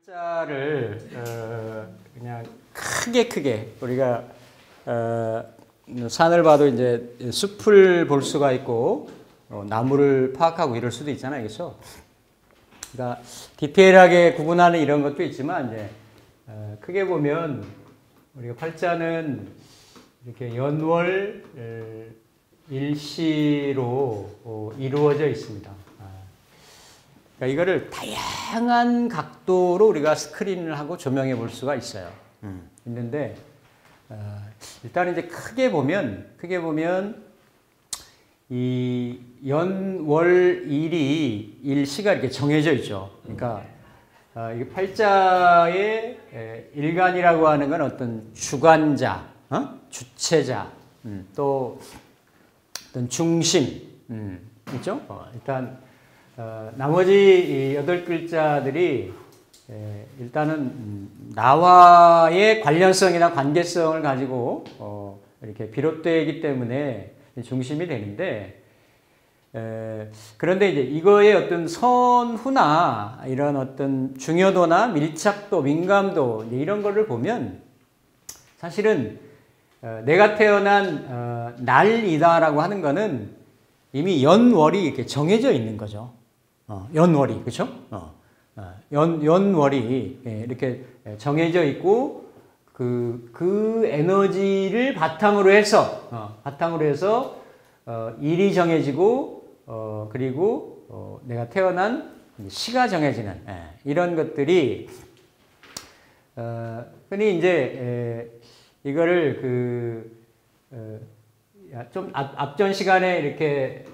팔자를 그냥 크게 우리가 산을 봐도 이제 숲을 볼 수가 있고 나무를 파악하고 이럴 수도 있잖아요, 그렇죠? 그러니까 디테일하게 구분하는 이런 것도 있지만 이제 크게 보면 우리가 팔자는 이렇게 연월 일시로 이루어져 있습니다. 그러니까 이거를 다양한 각도로 우리가 스크린을 하고 조명해 볼 수가 있어요. 있는데 일단 이제 크게 보면 이 연월 일이 일시가 이렇게 정해져 있죠. 그러니까 이 팔자의 일간이라고 하는 건 어떤 주관자, 주체자, 또 어떤 중심, 있죠? 일단 나머지 8글자들이 일단은 나와의 관련성이나 관계성을 가지고 이렇게 비롯되기 때문에 중심이 되는데, 그런데 이제 이거의 어떤 선후나 이런 어떤 중요도나 밀착도, 민감도 이런 거를 보면 사실은 내가 태어난 날이다라고 하는 거는 이미 연월이 이렇게 정해져 있는 거죠. 연월이, 그렇죠? 연월이 이렇게 정해져 있고 그 에너지를 바탕으로 해서 일이 정해지고 그리고 내가 태어난 시가 정해지는 이런 것들이 흔히 이제 이거를 좀 앞전 시간에 이렇게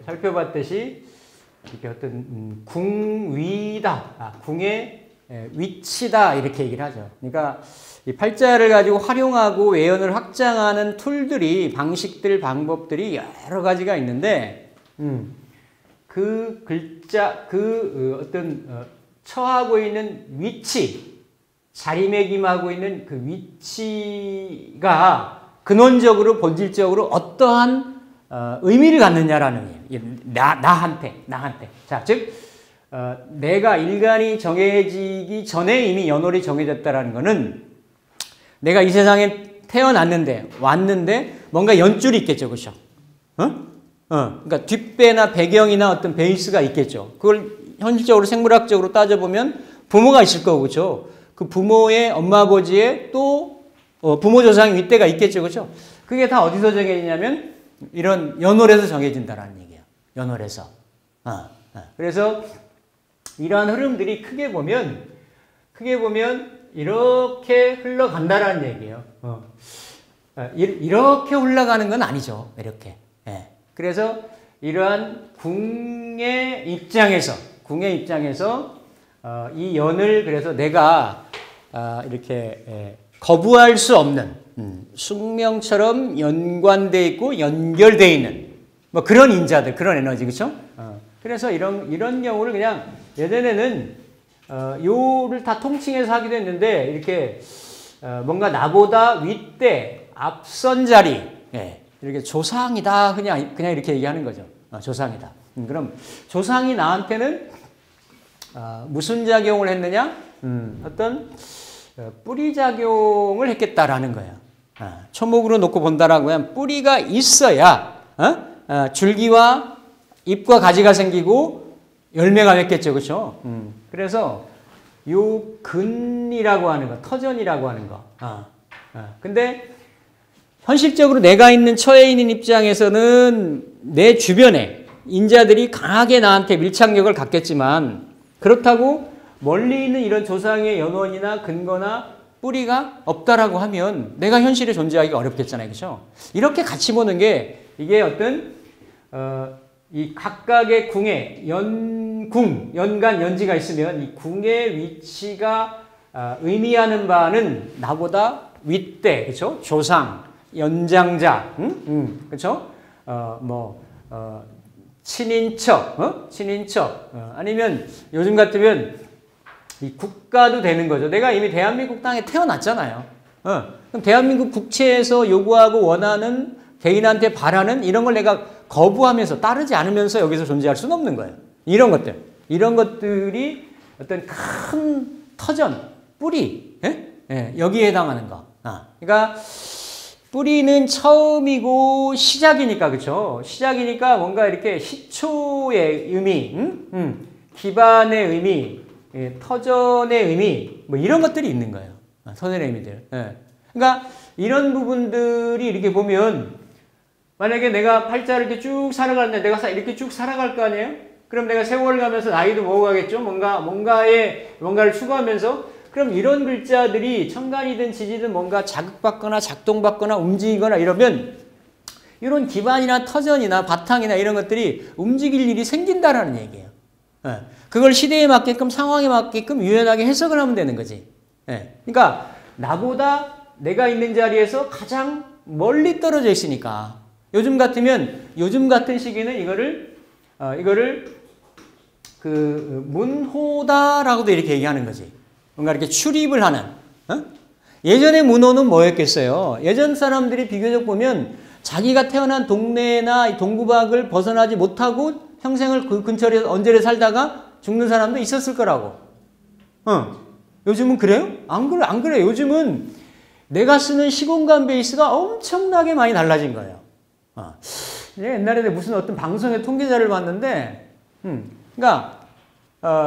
살펴봤듯이 이렇게 어떤 궁위다, 궁의 위치다 이렇게 얘기를 하죠. 그러니까 이 팔자를 가지고 활용하고 외연을 확장하는 툴들이, 방식들, 방법들이 여러 가지가 있는데 그 글자, 어떤 처하고 있는 위치, 자리매김하고 있는 그 위치가 근원적으로 본질적으로 어떠한 의미를 갖느냐라는 거예요. 나한테. 자, 즉 내가 일간이 정해지기 전에 이미 연월이 정해졌다라는 것은 내가 이 세상에 왔는데 뭔가 연줄이 있겠죠, 그렇죠? 그러니까 뒷배나 배경이나 어떤 베이스가 있겠죠. 그걸 현실적으로 생물학적으로 따져보면 부모가 있을 거고, 그렇죠? 그 부모의 엄마 아버지의 또 부모 조상 윗대가 있겠죠, 그렇죠? 그게 다 어디서 정해지냐면 이런 연월에서 정해진다라는 얘기예요. 연월에서. 그래서 이러한 흐름들이 크게 보면 이렇게 흘러간다라는 얘기예요. 이렇게 흘러가는 건 아니죠. 이렇게. 그래서 이러한 궁의 입장에서 이 연을 그래서 내가 이렇게 거부할 수 없는 숙명처럼 연관되어 있고 연결되어 있는 뭐 그런 인자들, 그런 에너지, 그렇죠? 그래서 이런 경우를 그냥 예전에는 요를 다 통칭해서 하기도 했는데 이렇게 뭔가 나보다 윗대, 앞선 자리, 이렇게 조상이다 그냥 이렇게 얘기하는 거죠. 조상이다. 그럼 조상이 나한테는 무슨 작용을 했느냐? 어떤 뿌리 작용을 했겠다라는 거예요. 초목으로 놓고 본다라고 하면 뿌리가 있어야 줄기와 잎과 가지가 생기고 열매가 맺겠죠, 그렇죠? 그래서 요 근이라고 하는 거, 터전이라고 하는 거. 근데 현실적으로 내가 있는 처해 있는 입장에서는 내 주변에 인자들이 강하게 나한테 밀착력을 갖겠지만 그렇다고 멀리 있는 이런 조상의 연원이나 근거나 뿌리가 없다라고 하면 내가 현실에 존재하기가 어렵겠잖아요, 그렇죠? 이렇게 같이 보는 게 이게 어떤 이 각각의 궁에 연간, 연지가 있으면 이 궁의 위치가 의미하는 바는 나보다 윗대, 그렇죠? 조상, 연장자, 그렇죠? 친인척, 아니면 요즘 같으면 이 국가도 되는 거죠. 내가 이미 대한민국 땅에 태어났잖아요. 그럼 대한민국 국채에서 요구하고 원하는 개인한테 바라는 이런 걸 내가 거부하면서 따르지 않으면서 여기서 존재할 수는 없는 거예요. 이런 것들. 이런 것들이 어떤 큰 터전, 뿌리, 여기에 해당하는 거. 그러니까 뿌리는 처음이고 시작이니까, 그렇죠? 시작이니까 뭔가 이렇게 시초의 의미, 기반의 의미, 터전의 의미, 뭐 이런 것들이 있는 거예요. 터전의 의미들. 그러니까 이런 부분들이 이렇게 보면 만약에 내가 팔자를 이렇게 쭉 살아가는데 내가 이렇게 쭉 살아갈 거 아니에요? 그럼 내가 세월을 가면서 나이도 먹어가겠죠? 뭔가를 추구하면서 그럼 이런 글자들이 천간이든 지지든 뭔가 자극받거나 작동받거나 움직이거나 이러면 이런 기반이나 터전이나 바탕이나 이런 것들이 움직일 일이 생긴다라는 얘기예요. 그걸 시대에 맞게끔 상황에 맞게끔 유연하게 해석을 하면 되는 거지. 그러니까 나보다 내가 있는 자리에서 가장 멀리 떨어져 있으니까 요즘 같은 시기는 이거를 문호다라고도 이렇게 얘기하는 거지. 뭔가 이렇게 출입을 하는. 예전의 문호는 뭐였겠어요? 예전 사람들이 비교적 보면 자기가 태어난 동네나 동구박을 벗어나지 못하고 평생을 그 근처에 언저리에 살다가 죽는 사람도 있었을 거라고. 요즘은 그래요? 안 그래요. 요즘은 내가 쓰는 시공간 베이스가 엄청나게 많이 달라진 거예요. 옛날에 무슨 어떤 방송의 통계자를 봤는데, 그러니까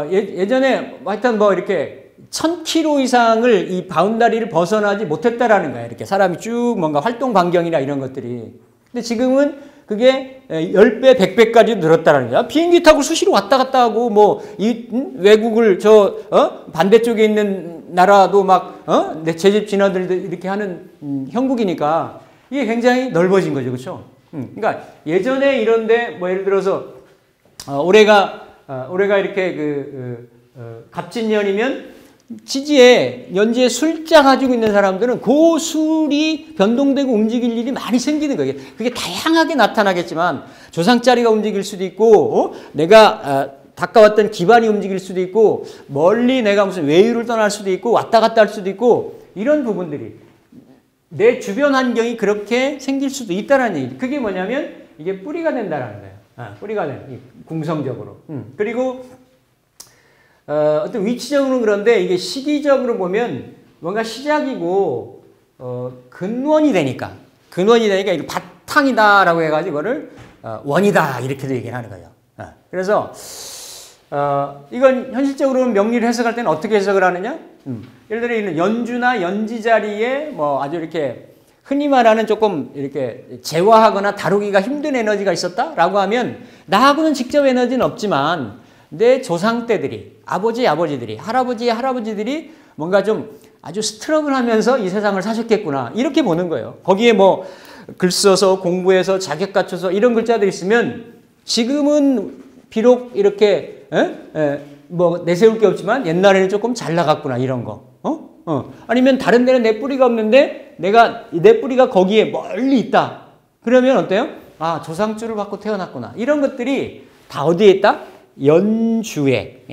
예전에 하여튼 뭐 이렇게 1000km 이상을 이 바운다리를 벗어나지 못했다라는 거예요. 이렇게 사람이 쭉 뭔가 활동 반경이나 이런 것들이. 근데 지금은 그게 10배, 100배까지 늘었다라는 거야. 비행기 타고 수시로 왔다 갔다 하고 외국을 반대쪽에 있는 나라도 내 제 집 지나들도 이렇게 하는 형국이니까 이게 굉장히 넓어진 거죠. 그렇죠? 그러니까 예전에 이런데 뭐 예를 들어서 올해가 이렇게 갑진년이면 연지에 술자 가지고 있는 사람들은 그 술이 변동되고 움직일 일이 많이 생기는 거예요. 그게 다양하게 나타나겠지만 조상자리가 움직일 수도 있고 내가 가까웠던 기반이 움직일 수도 있고 멀리 내가 무슨 외유를 떠날 수도 있고 왔다 갔다 할 수도 있고 이런 부분들이 내 주변 환경이 그렇게 생길 수도 있다는 얘기. 그게 뭐냐면 이게 뿌리가 된다라는 거예요. 뿌리가 된 궁성적으로. 그리고 어떤 위치적으로는 그런데 이게 시기적으로 보면 뭔가 시작이고 근원이 되니까 이거 바탕이다라고 해가지고 이거를 원이다 이렇게도 얘기를 하는 거예요. 그래서 이건 현실적으로 명리를 해석할 때는 어떻게 해석을 하느냐? 예를 들어 있는 연주나 연지 자리에 뭐 아주 이렇게 흔히 말하는 조금 이렇게 제어하거나 다루기가 힘든 에너지가 있었다라고 하면 나하고는 직접 에너지는 없지만 내 조상 때들이 아버지들이 할아버지들이 뭔가 좀 아주 스트럭을 하면서 이 세상을 사셨겠구나 이렇게 보는 거예요. 거기에 뭐 글 써서 공부해서 자격 갖춰서 이런 글자들이 있으면 지금은 비록 이렇게 뭐 내세울 게 없지만 옛날에는 조금 잘 나갔구나 이런 거. 아니면 다른 데는 내 뿌리가 없는데 내 뿌리가 거기에 멀리 있다. 그러면 어때요? 조상줄을 받고 태어났구나. 이런 것들이 다 어디에 있다? 연주에.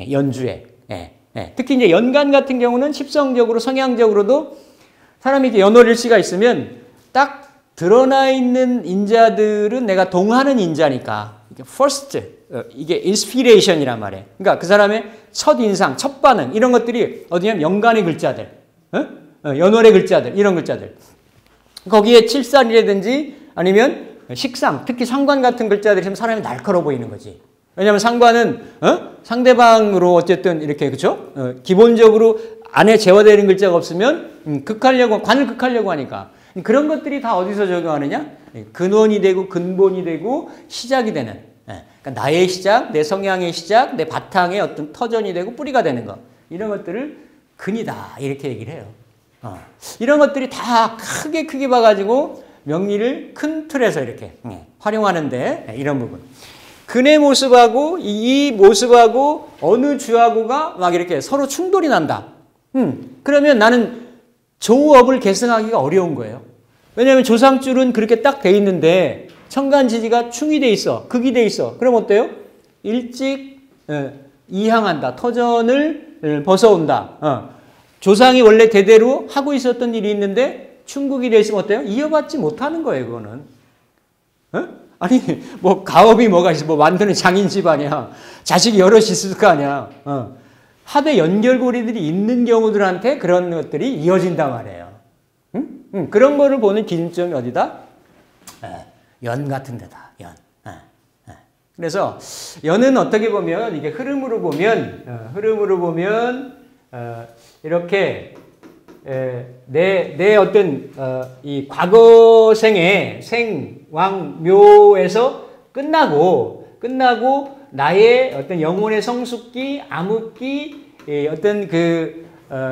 특히 이제 연간 같은 경우는 칩성적으로 성향적으로도 사람이 이렇게 연월일시가 있으면 딱 드러나 있는 인자들은 내가 동하는 인자니까 이게 first 이게 inspiration이란 말이에요. 그러니까 그 사람의 첫 인상, 첫 반응 이런 것들이 어디냐면 연간의 글자들, 연월의 글자들 이런 글자들. 거기에 칠살이라든지 아니면 식상, 특히 상관 같은 글자들이 있으면 사람이 날카로워 보이는 거지. 왜냐하면 상관은 상대방으로 어쨌든 이렇게 그렇죠? 기본적으로 안에 제어되는 글자가 없으면 관을 극하려고 하니까 그런 것들이 다 어디서 적용하느냐? 근원이 되고 근본이 되고 시작이 되는. 그러니까 나의 시작, 내 성향의 시작, 내 바탕의 어떤 터전이 되고 뿌리가 되는 것 이런 것들을 근이다 이렇게 얘기를 해요. 이런 것들이 다 크게 봐가지고 명리를 큰 틀에서 이렇게 활용하는데 이런 부분. 근의 모습하고 이 모습하고 어느 주하고가 막 이렇게 서로 충돌이 난다. 그러면 나는 조업을 계승하기가 어려운 거예요. 왜냐하면 조상줄은 그렇게 딱 돼 있는데 천간지지가 충이 돼 있어. 극이 돼 있어. 그럼 어때요? 일찍 이항한다. 터전을 벗어온다. 조상이 원래 대대로 하고 있었던 일이 있는데 충국이 되시면 어때요? 이어받지 못하는 거예요, 그거는. 어? 아니, 뭐, 가업이 뭐가 있어. 뭐, 완전히 장인 집안이야. 자식이 여럿이 있을 거 아니야. 합의 연결고리들이 있는 경우들한테 그런 것들이 이어진단 말이에요. 그런 거를 보는 기준점이 어디다? 연 같은 데다. 연. 그래서 연은 어떻게 보면 이게 흐름으로 보면 이렇게 내 어떤 이 과거생의 생왕묘에서 끝나고 나의 어떤 영혼의 성숙기, 암흑기, 어떤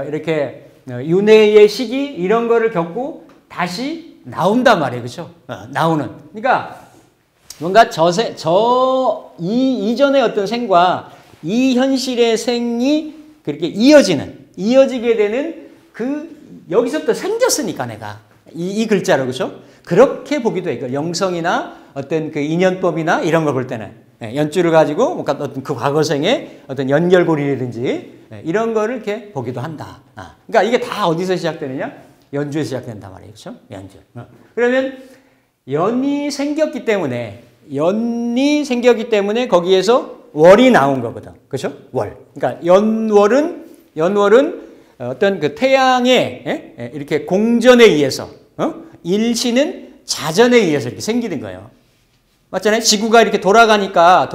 이렇게 윤회의 시기 이런 거를 겪고 다시 나온단 말이에요, 그렇죠? 나오는. 그러니까 뭔가 이전의 어떤 생과 이 현실의 생이 그렇게 이어지게 되는 여기서부터 생겼으니까 내가. 이 글자로, 그죠? 그렇게 보기도 해요. 영성이나 어떤 그 인연법이나 이런 걸 볼 때는. 연주를 가지고 뭔가 어떤 그 과거생의 어떤 연결고리라든지 이런 거를 이렇게 보기도 한다. 그러니까 이게 다 어디서 시작되느냐? 연주에서 시작된단 말이에요. 그죠? 연주. 그러면 연이 생겼기 때문에 거기에서 월이 나온 거거든. 그죠? 월. 그러니까 연월은 어떤 그 태양의 이렇게 공전에 의해서, 일시는 자전에 의해서 이렇게 생기는 거예요. 맞잖아요? 지구가 이렇게 돌아가니까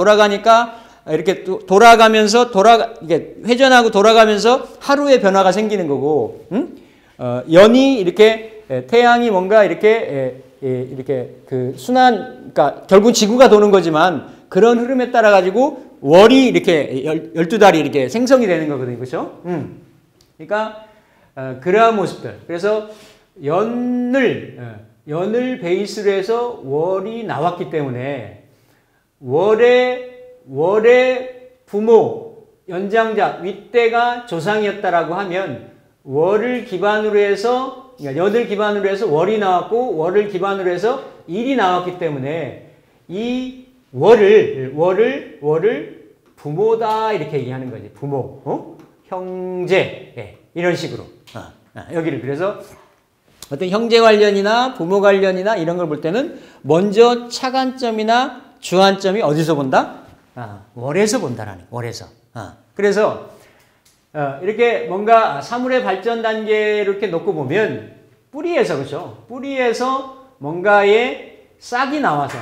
이렇게 돌아가면서 이게 회전하고 돌아가면서 하루의 변화가 생기는 거고, 연이 이렇게 태양이 뭔가 이렇게 그 그러니까 결국 지구가 도는 거지만 그런 흐름에 따라 가지고 월이 이렇게 12달이 이렇게 생성이 되는 거거든요. 그렇죠? 그러니까 그러한 모습들. 그래서 연을 베이스로 해서 월이 나왔기 때문에 월의 부모, 연장자, 윗대가 조상이었다라고 하면 월을 기반으로 해서 연을 기반으로 해서 월이 나왔고 월을 기반으로 해서 일이 나왔기 때문에 이 월을 부모다 이렇게 얘기하는 거지. 부모, 형제 이런 식으로 여기를 그래서 어떤 형제 관련이나 부모 관련이나 이런 걸 볼 때는 먼저 차관점이나 주안점이 어디서 본다? 월에서 본다라는 거예요. 월에서. 그래서 이렇게 뭔가 사물의 발전 단계를 이렇게 놓고 보면 뿌리에서 그렇죠. 뿌리에서 뭔가의 싹이 나와서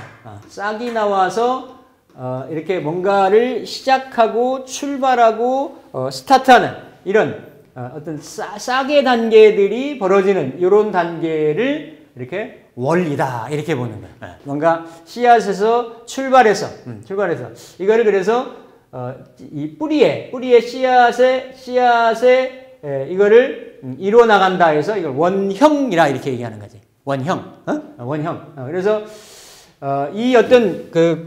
이렇게 뭔가를 시작하고 출발하고 스타트하는 이런 어떤 싹의 단계들이 벌어지는 이런 단계를 이렇게 원리다 이렇게 보는 거예요. 뭔가 씨앗에서 출발해서 이거를 그래서 이 뿌리에 씨앗에 이거를 이루어 나간다 해서 이걸 원형이라 이렇게 얘기하는 거지. 원형. 그래서 이 어떤 그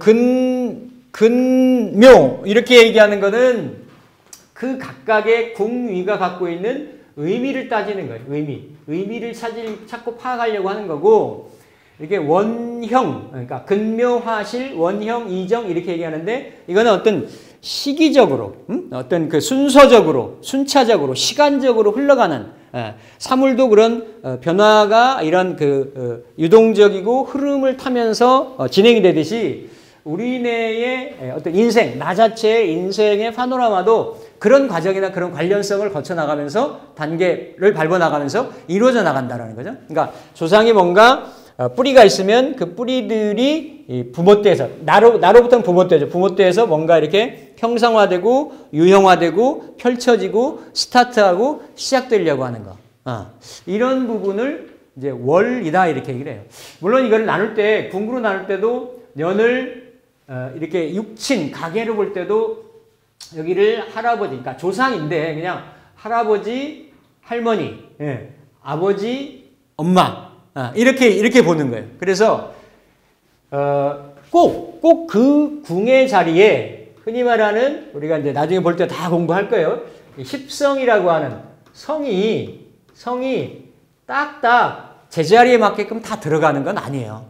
근묘 이렇게 얘기하는 거는 그 각각의 궁위가 갖고 있는 의미를 따지는 거예요. 의미를 찾고 파악하려고 하는 거고, 이렇게 원형, 그러니까 근묘화실, 원형, 이정 이렇게 얘기하는데, 이거는 어떤 시기적으로, 어떤 그 순서적으로, 순차적으로, 시간적으로 흘러가는, 사물도 그런 변화가 이런 그 유동적이고 흐름을 타면서 진행이 되듯이 우리네의 어떤 인생, 나 자체의 인생의 파노라마도 그런 과정이나 그런 관련성을 거쳐 나가면서 단계를 밟아 나가면서 이루어져 나간다라는 거죠. 그러니까 조상이 뭔가 뿌리가 있으면 그 뿌리들이 부모 때에서 나로부터는 부모 때죠. 부모 때에서 뭔가 이렇게 형상화되고 유형화되고 펼쳐지고 스타트하고 시작되려고 하는 거. 이런 부분을 이제 월이다 이렇게 얘기를 해요. 물론 이걸 나눌 때 궁구로 나눌 때도 년을 이렇게 육친 가계로 볼 때도 여기를 할아버지, 그러니까 조상인데 그냥 할아버지, 할머니, 아버지, 엄마 이렇게 보는 거예요. 그래서 꼭 그 궁의 자리에 흔히 말하는 우리가 이제 나중에 볼 때 다 공부할 거예요. 십성이라고 하는 성이 딱딱 제자리에 맞게끔 다 들어가는 건 아니에요.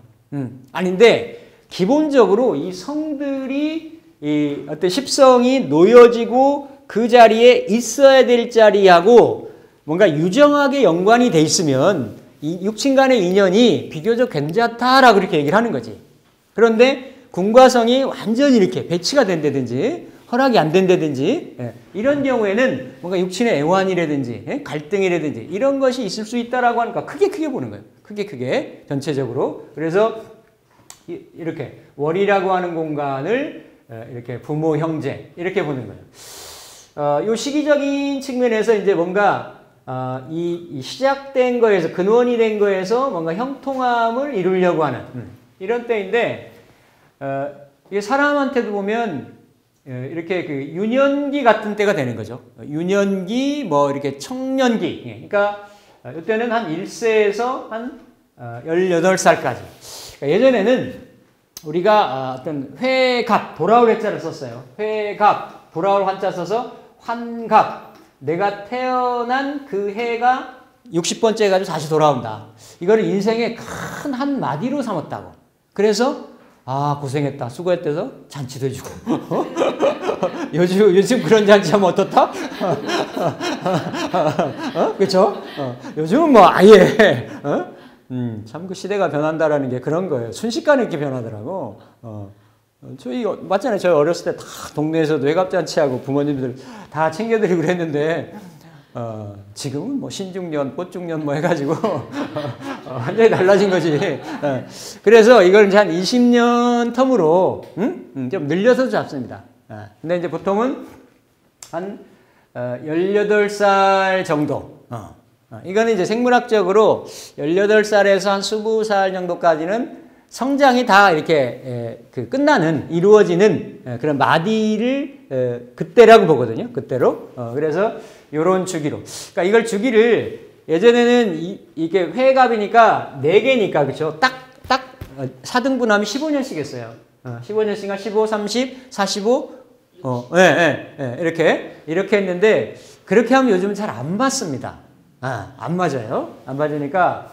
아닌데 기본적으로 이 성들이 이 어떤 십성이 놓여지고 그 자리에 있어야 될 자리하고 뭔가 유정하게 연관이 돼 있으면 이 육친 간의 인연이 비교적 괜찮다라고 이렇게 얘기를 하는 거지. 그런데 궁과 성이 완전히 이렇게 배치가 된다든지 허락이 안 된다든지 이런 경우에는 뭔가 육친의 애환이라든지 갈등이라든지 이런 것이 있을 수 있다라고 하니까 크게 보는 거예요. 크게 전체적으로. 그래서 이렇게 월이라고 하는 공간을 이렇게 부모, 형제 이렇게 보는 거예요. 이 시기적인 측면에서 이제 뭔가 이 시작된 거에서 근원이 된 거에서 뭔가 형통함을 이루려고 하는 이런 때인데 이게 사람한테도 보면 이렇게 그 유년기 같은 때가 되는 거죠. 유년기 뭐 이렇게 청년기. 그러니까 이때는 한 1세에서 한 18살까지. 그러니까 예전에는 우리가 어떤 회갑, 돌아올 해자를 썼어요. 회갑, 돌아올 환자 써서 환갑. 내가 태어난 그 해가 60번째 해가지고 다시 돌아온다. 이거를 인생의 큰 한 마디로 삼았다고. 그래서 고생했다, 수고했대서 잔치도 해주고. 요즘 그런 잔치하면 어떻다? 그렇죠? 요즘은 뭐 아예 참 그 시대가 변한다라는 게 그런 거예요. 순식간에 이렇게 변하더라고. 저희 맞잖아요. 저희 어렸을 때 다 동네에서도 회갑잔치하고 부모님들 다 챙겨드리고 그랬는데 지금은 뭐 신중년, 꽃중년 뭐 해가지고 완전히 달라진 거지. 그래서 이걸 이제 한 20년 텀으로 좀 늘려서 잡습니다. 근데 이제 보통은 한 18살 정도. 이거는 이제 생물학적으로 18살에서 한 20살 정도까지는 성장이 다 이렇게 끝나는, 이루어지는 그런 마디를 그때라고 보거든요. 그때로. 그래서 요런 주기로. 그러니까 이걸 주기를 예전에는 이게 회갑이니까 4개니까 그렇죠. 딱 4등분하면 15년씩 했어요. 15년씩이니까 15, 30, 45 이렇게 했는데 그렇게 하면 요즘은 잘 안 맞습니다. 안 맞아요. 안 맞으니까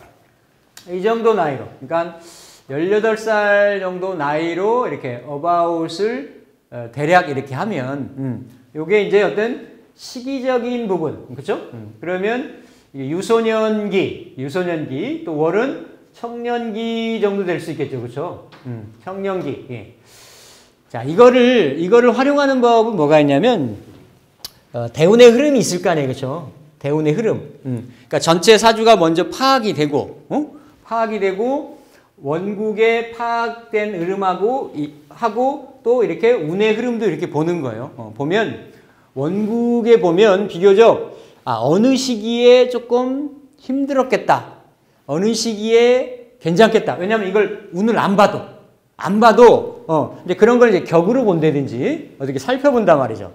이 정도 나이로, 그러니까 18살 정도 나이로 이렇게 어바웃을 대략 이렇게 하면 요게 이제 어떤 시기적인 부분, 그렇죠? 그러면 유소년기 또 월은 청년기 정도 될 수 있겠죠, 그렇죠? 청년기. 예. 자, 이거를 활용하는 법은 뭐가 있냐면 대운의 흐름이 있을 거 아니에요, 그렇죠? 대운의 흐름. 그러니까 전체 사주가 먼저 파악이 되고, 원국에 파악된 흐름하고 또 이렇게 운의 흐름도 이렇게 보는 거예요. 보면 원국에 보면 비교적 어느 시기에 조금 힘들었겠다. 어느 시기에 괜찮겠다. 왜냐하면 이걸 운을 안 봐도 이제 그런 걸 이제 격으로 본다든지 어떻게 살펴본단 말이죠.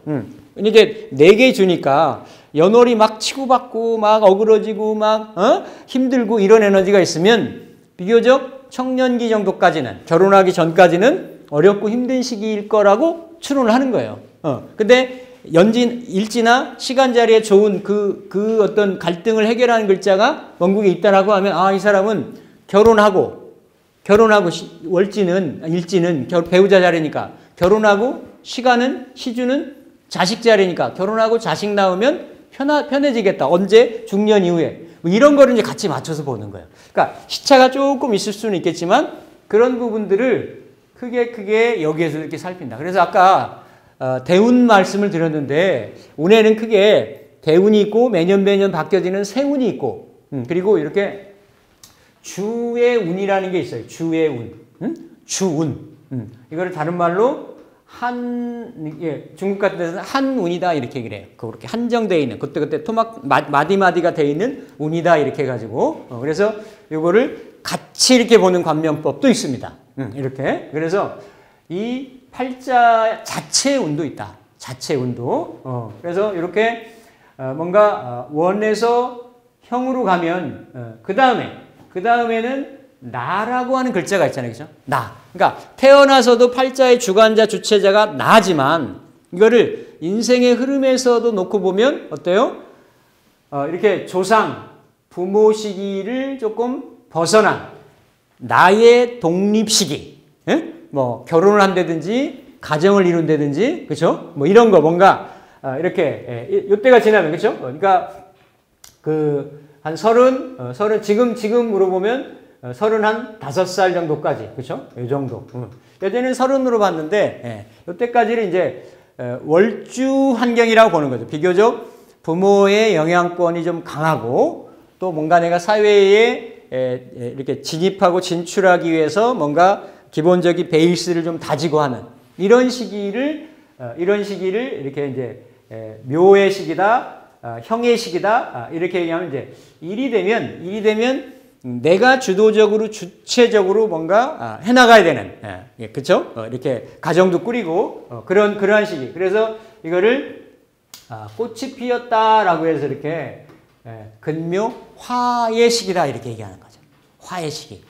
이게 4개 주니까 연월이 막 치고받고 막 어그러지고 막 힘들고 이런 에너지가 있으면 비교적 청년기 정도까지는, 결혼하기 전까지는 어렵고 힘든 시기일 거라고 추론을 하는 거예요. 근데 일지나 시간자리에 좋은 그 어떤 갈등을 해결하는 글자가 원국에 있다라고 하면 이 사람은 결혼하고 일지는 배우자 자리니까 결혼하고 시주는 자식 자리니까 결혼하고 자식 낳으면 편해지겠다. 언제? 중년 이후에. 뭐 이런 거를 이제 같이 맞춰서 보는 거예요. 그러니까 시차가 조금 있을 수는 있겠지만 그런 부분들을 크게 여기에서 이렇게 살핀다. 그래서 아까 대운 말씀을 드렸는데 운에는 크게 대운이 있고 매년 바뀌어지는 세운이 있고 그리고 이렇게 주의 운이라는 게 있어요. 주의 운. 주운. 이거를 다른 말로 중국 같은 데서는 한운이다 이렇게 그래요. 그렇게 한정되어 있는 그때 토막 마디마디가 되어 있는 운이다 이렇게 해가지고 그래서 이거를 같이 이렇게 보는 관면법도 있습니다. 이렇게 그래서 이 팔자 자체의 운도 있다. 자체 운도. 그래서 이렇게 뭔가 원에서 형으로 가면 그 다음에는 나라고 하는 글자가 있잖아요. 그죠? 나. 그러니까 태어나서도 팔자의 주관자, 주체자가 나지만 이거를 인생의 흐름에서도 놓고 보면 어때요? 이렇게 조상, 부모 시기를 조금 벗어난 나의 독립 시기. 예? 뭐 결혼을 한다든지 가정을 이룬다든지 그렇죠? 뭐 이런 거 뭔가 이렇게 이때가 지나면 그렇죠? 그러니까 한 지금으로 보면 35살 정도까지, 그쵸? 이 정도. 예전에는 30으로 봤는데, 이때까지는 이제, 월주 환경이라고 보는 거죠. 비교적 부모의 영향권이 좀 강하고, 또 뭔가 내가 사회에 이렇게 진입하고 진출하기 위해서 뭔가 기본적인 베이스를 좀 다지고 하는 이런 시기를 이렇게 이제 묘의 시기다, 형의 시기다, 이렇게 얘기하면 이제 일이 되면 내가 주도적으로 주체적으로 뭔가 해나가야 되는, 그렇죠? 이렇게 가정도 꾸리고 그러한 시기. 그래서 이거를 꽃이 피었다라고 해서 이렇게 근묘 화의 시기다 이렇게 얘기하는 거죠. 화의 시기.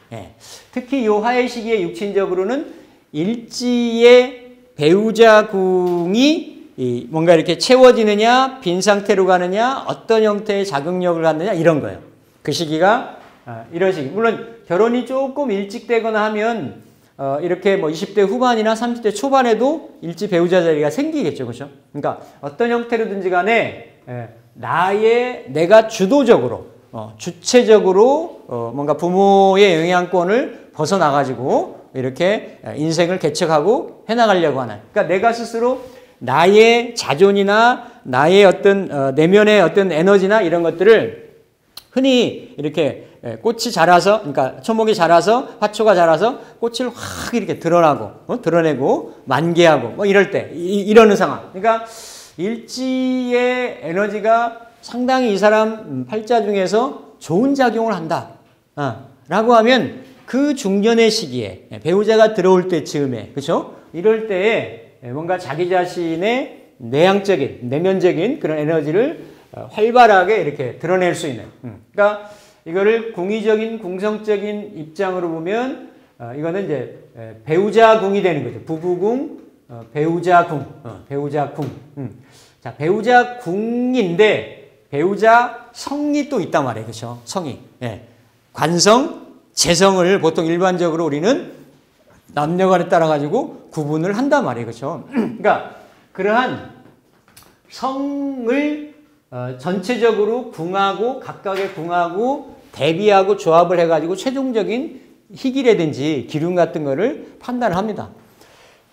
특히 이 화의 시기에 육친적으로는 일지의 배우자 궁이 뭔가 이렇게 채워지느냐, 빈 상태로 가느냐, 어떤 형태의 자극력을 갖느냐 이런 거예요. 그 시기가 이런 시기. 물론 결혼이 조금 일찍 되거나 하면 이렇게 뭐 20대 후반이나 30대 초반에도 일지 배우자 자리가 생기겠죠. 그렇죠? 그러니까 어떤 형태로든지 간에 내가 주도적으로 주체적으로 뭔가 부모의 영향권을 벗어나가지고 이렇게 인생을 개척하고 해나가려고 하는, 그러니까 내가 스스로 나의 자존이나 나의 어떤 내면의 어떤 에너지나 이런 것들을 흔히 이렇게 꽃이 자라서, 그러니까 초목이 자라서 화초가 자라서 꽃을 확 이렇게 드러내고 만개하고 뭐 이럴 때 이러는 상황. 그러니까 일지의 에너지가 상당히 이 사람 팔자 중에서 좋은 작용을 한다 라고 하면 그 중년의 시기에 배우자가 들어올 때쯤에, 그렇죠? 이럴 때에 뭔가 자기 자신의 내면적인 그런 에너지를 활발하게 이렇게 드러낼 수 있는, 그러니까 이거를 궁의적인 궁성적인 입장으로 보면 이거는 이제 배우자 궁이 되는 거죠. 부부궁, 배우자 궁. 자, 배우자 궁인데 배우자 성이 또 있단 말이에요. 그렇죠? 성이. 관성, 재성을 보통 일반적으로 우리는 남녀간에 따라 가지고 구분을 한단 말이에요. 그렇죠? 그러니까 그러한 성을 전체적으로 궁하고 각각의 궁하고 대비하고 조합을 해가지고 최종적인 희기라든지 기름 같은 거를 판단을 합니다.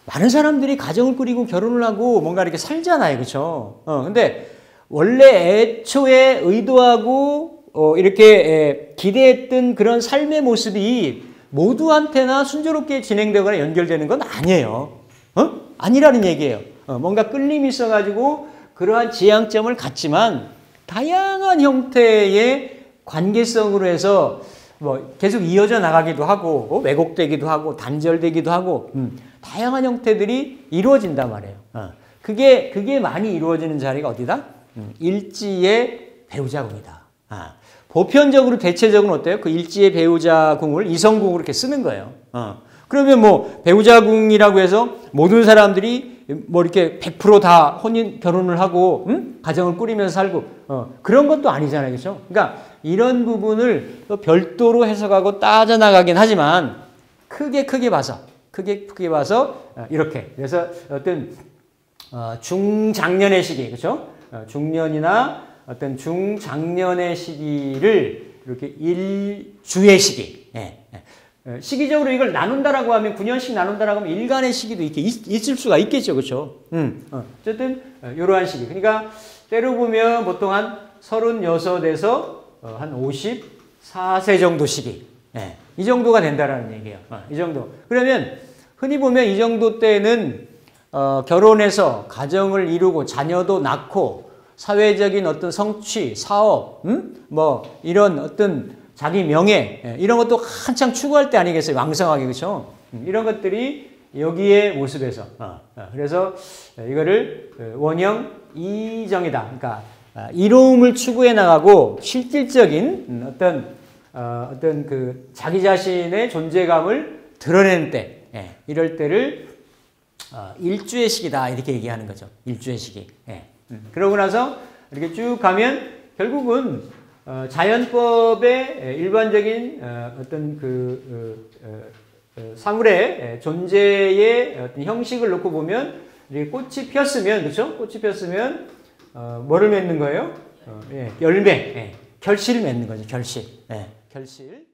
많은 사람들이 가정을 꾸리고 결혼을 하고 뭔가 이렇게 살잖아요. 그렇죠? 근데 원래 애초에 의도하고 이렇게 기대했던 그런 삶의 모습이 모두한테나 순조롭게 진행되거나 연결되는 건 아니에요. 아니라는 얘기예요. 뭔가 끌림이 있어가지고 그러한 지향점을 갖지만 다양한 형태의 관계성으로 해서 뭐 계속 이어져 나가기도 하고 왜곡되기도 하고 단절되기도 하고 다양한 형태들이 이루어진단 말이에요. 그게 많이 이루어지는 자리가 어디다? 일지의 배우자궁이다. 보편적으로 대체적으로 어때요? 그 일지의 배우자궁을 이성궁으로 이렇게 쓰는 거예요. 그러면 뭐 배우자궁이라고 해서 모든 사람들이 뭐 이렇게 100% 다 혼인 결혼을 하고 가정을 꾸리면서 살고 그런 것도 아니잖아요. 그렇죠? 그러니까 이런 부분을 또 별도로 해석하고 따져나가긴 하지만 크게 봐서 이렇게 그래서 어떤 중장년의 시기, 그렇죠? 중년이나 어떤 중장년의 시기를 이렇게 일주의 시기, 시기적으로 이걸 나눈다라고 하면 9년씩 나눈다라고 하면 일간의 시기도 이렇게 있을 수가 있겠죠, 그렇죠? 어쨌든 이러한 시기. 그러니까 때로 보면 보통 한 36에서 한 54세 정도 시기, 이 정도가 된다라는 얘기예요. 이 정도. 그러면 흔히 보면 이 정도 때는 결혼해서 가정을 이루고 자녀도 낳고 사회적인 어떤 성취, 사업, 뭐 이런 어떤 자기 명예 이런 것도 한창 추구할 때 아니겠어요? 왕성하게, 그렇죠? 이런 것들이 여기의 모습에서 그래서 이거를 원형 이정이다. 그러니까 이로움을 추구해 나가고 실질적인 어떤 그 자기 자신의 존재감을 드러내는 때, 이럴 때를 일주의 시기다 이렇게 얘기하는 거죠. 일주의 시기. 그러고 나서 이렇게 쭉 가면 결국은 자연법의 일반적인 어떤 그 사물의 존재의 어떤 형식을 놓고 보면 이렇게 꽃이 피었으면, 그렇죠? 꽃이 피었으면 뭐를 맺는 거예요? 열매. 결실을 맺는 거죠. 결실. 예, 결실.